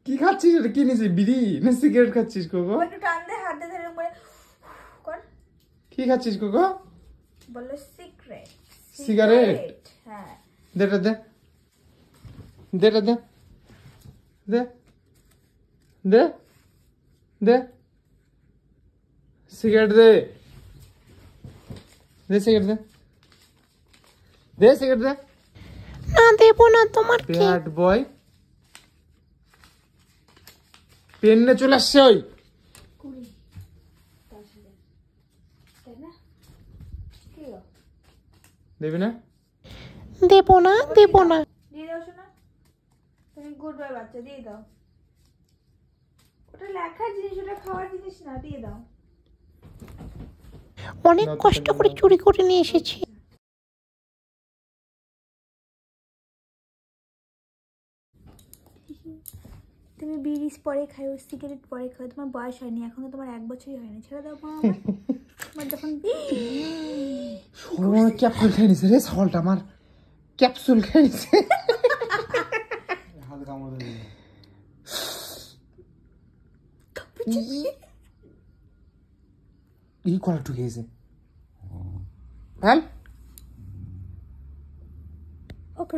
কি খাচ্ছিস? এটা কি নিছিস? বিড়ি না সিগারেট খাচ্ছিস কোকো? একটু টান দে, হাত দিয়ে ধরে করে কর। কি খাচ্ছিস কোকো? বলো সিগারেট। সিগারেট? হ্যাঁ। দে এটা দে। দে এটা দে। দে। দে। দে। সিগারেট দে। দে সিগারেট দে। দে সিগারেট দে। না দেবো না, তোমার কি? Bad boy. পেন নিয়ে চলে আসছে ওই। কুড়ি 10,000 তাই না? কি গো? দেবি না? দেবো না, দেবো না। দিয়ে দাও শোনা, তুমি গুড বয় বাচ্চা, দিয়ে দাও। ওটা লেখার জিনিস, ওটা খাওয়ার জিনিস না, দিয়ে দাও। অনেক কষ্ট করে চুরি করে নিয়ে এসেছি। তুমি বিড়ি পরে খাও, সিগারেট পরে খাও, তোমার বয়স হয়নি এখনো, তোমার 1 বছরই হয়নি। ছেড়ে দাও মা। তোমার যখন ক্যাপসুল খেয়ে নিছে রে ছাগলটা আমার। ক্যাপসুল খেয়ে নিছে। হাত কামড় দিয়ে ই কলা ঢুকেছে। হ্যাঁ ওকে।